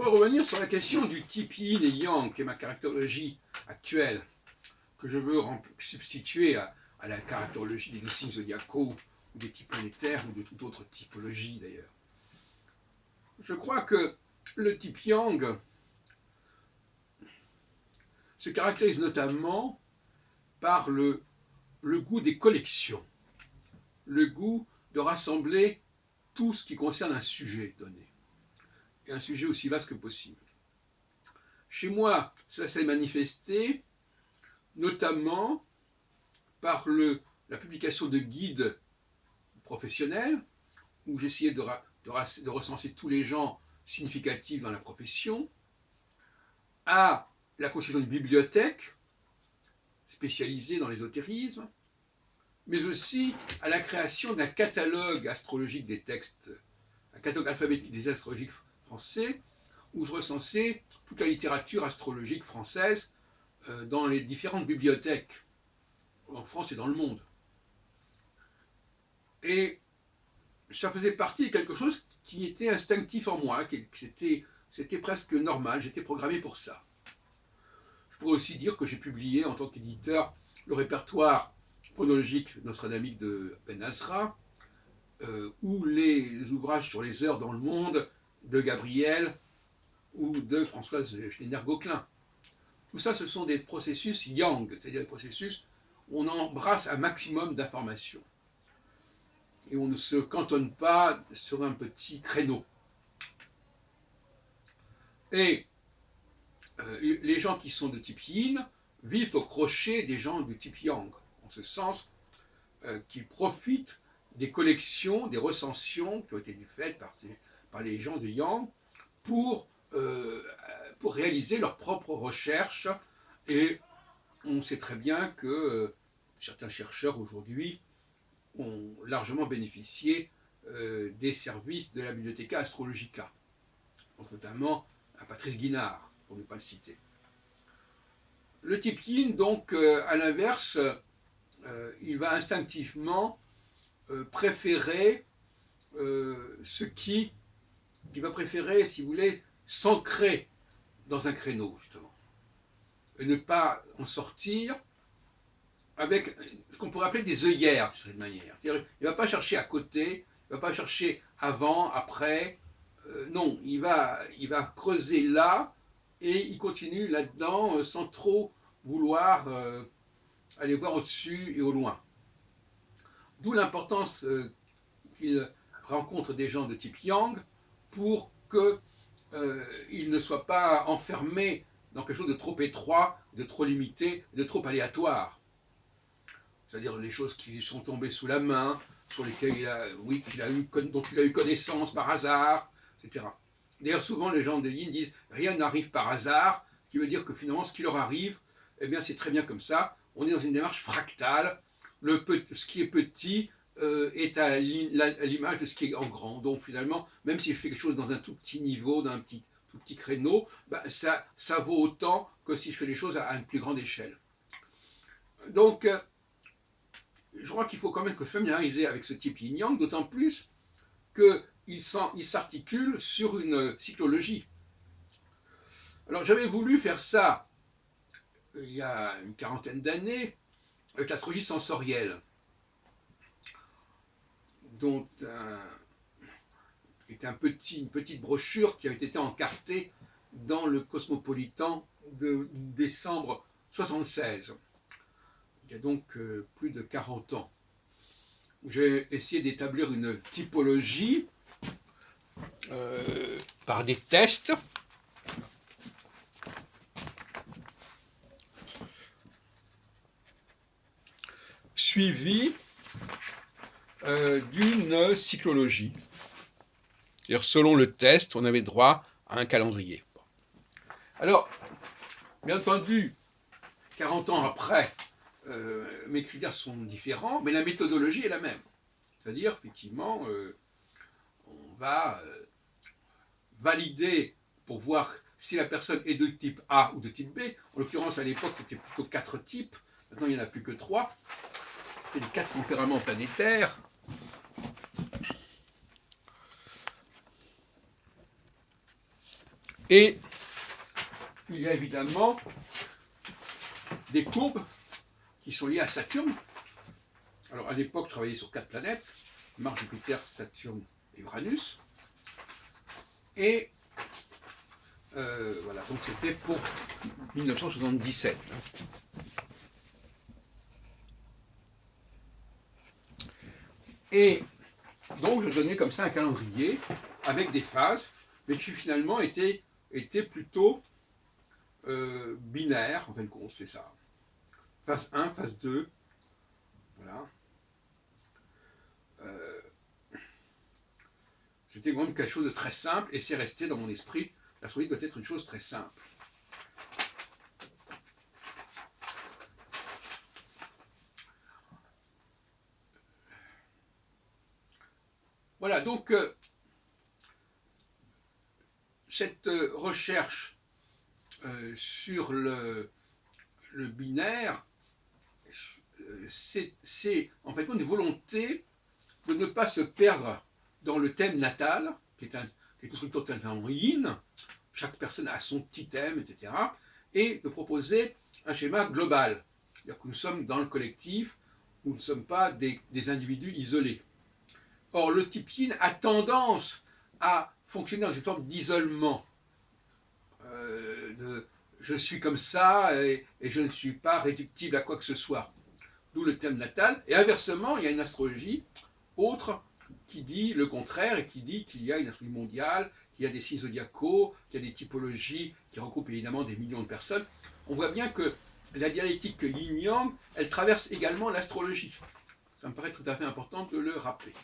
voudrais revenir sur la question du type yin et yang, qui est ma caractérologie actuelle, que je veux substituer à la caractérologie des signes zodiacaux, ou des types planétaires, ou de toute autre typologie d'ailleurs. Je crois que le type yang se caractérise notamment par le goût des collections, le goût de rassembler tout ce qui concerne un sujet donné, et un sujet aussi vaste que possible. Chez moi, cela s'est manifesté notamment par la publication de guides professionnels, où j'essayais de recenser tous les gens significatifs dans la profession, à la constitution d'une bibliothèque spécialisée dans l'ésotérisme, mais aussi à la création d'un catalogue astrologique des textes, un catalogue alphabétique des textes astrologiques français, où je recensais toute la littérature astrologique française dans les différentes bibliothèques en France et dans le monde. Et ça faisait partie de quelque chose qui était instinctif en moi, c'était presque normal, j'étais programmé pour ça. Je pourrais aussi dire que j'ai publié en tant qu'éditeur le répertoire chronologique nostradamique de Ben Azra, ou les ouvrages sur les heures dans le monde de Gabriel ou de Françoise Schneider-Gauquelin. Tout ça, ce sont des processus yang, c'est-à-dire des processus où on embrasse un maximum d'informations. Et on ne se cantonne pas sur un petit créneau. Et les gens qui sont de type yin vivent au crochet des gens du type yang, en ce sens qu'ils profitent des collections, des recensions qui ont été faites par les gens de yang pour réaliser leurs propres recherches. Et on sait très bien que certains chercheurs aujourd'hui ont largement bénéficié des services de la Bibliotheca Astrologica, donc notamment à Patrice Guinard, pour ne pas le citer. Le type yin, donc, à l'inverse, il va instinctivement préférer il va préférer, si vous voulez, s'ancrer dans un créneau, justement, et ne pas en sortir avec ce qu'on pourrait appeler des œillères, de cette manière. C'est-à-dire, il ne va pas chercher à côté, il ne va pas chercher avant, après. Non, il va creuser là, et il continue là-dedans sans trop vouloir aller voir au-dessus et au loin. D'où l'importance qu'il rencontre des gens de type yang pour qu'il ne soit pas enfermé dans quelque chose de trop étroit, de trop limité, de trop aléatoire. C'est-à-dire les choses qui sont tombées sous la main, sur lesquelles dont il a eu connaissance par hasard, etc. D'ailleurs, souvent les gens de yin disent rien n'arrive par hasard, ce qui veut dire que finalement ce qui leur arrive, eh bien c'est très bien comme ça. On est dans une démarche fractale. Ce qui est petit est à l'image de ce qui est en grand. Donc finalement, même si je fais quelque chose dans un tout petit niveau, dans un tout petit créneau, ben, ça vaut autant que si je fais les choses à une plus grande échelle. Donc, je crois qu'il faut quand même se familiariser avec ce type yin-yang, d'autant plus qu'il s'articule sur une cyclologie. Alors j'avais voulu faire ça il y a une quarantaine d'années avec l'astrologie sensorielle, dont est une petite brochure qui avait été encartée dans le Cosmopolitan de décembre 1976. Il y a donc plus de 40 ans. J'ai essayé d'établir une typologie par des tests suivis d'une cyclologie. C'est-à-dire, selon le test, on avait droit à un calendrier. Alors, bien entendu, 40 ans après, mes critères sont différents, mais la méthodologie est la même. C'est-à-dire, effectivement, on va valider pour voir si la personne est de type A ou de type B. En l'occurrence, à l'époque, c'était plutôt 4 types. Maintenant, il n'y en a plus que 3. C'était les 4 tempéraments planétaires. Et il y a évidemment des courbes qui sont liées à Saturne. Alors à l'époque, je travaillais sur 4 planètes, Mars, Jupiter, Saturne et Uranus. Et voilà, donc c'était pour 1977. Et donc je donnais comme ça un calendrier avec des phases, mais qui finalement était plutôt binaire, en fin de compte, c'est ça. Phase 1, phase 2, voilà. C'était vraiment quelque chose de très simple, et c'est resté dans mon esprit. L'astrologie doit être une chose très simple. Voilà, donc cette recherche sur le binaire, c'est en fait une volonté de ne pas se perdre dans le thème natal, qui est quelque chose totalement yin, chaque personne a son petit thème, etc., et de proposer un schéma global. C'est-à-dire que nous sommes dans le collectif, nous ne sommes pas des individus isolés. Or, le type yin a tendance à fonctionner dans une forme d'isolement. Je suis comme ça et je ne suis pas réductible à quoi que ce soit. D'où le thème natal. Et inversement, il y a une astrologie autre qui dit le contraire et qui dit qu'il y a une astrologie mondiale, qu'il y a des signes zodiacaux, qu'il y a des typologies qui regroupent évidemment des millions de personnes. On voit bien que la dialectique yin-yang, elle traverse également l'astrologie. Ça me paraît tout à fait important de le rappeler.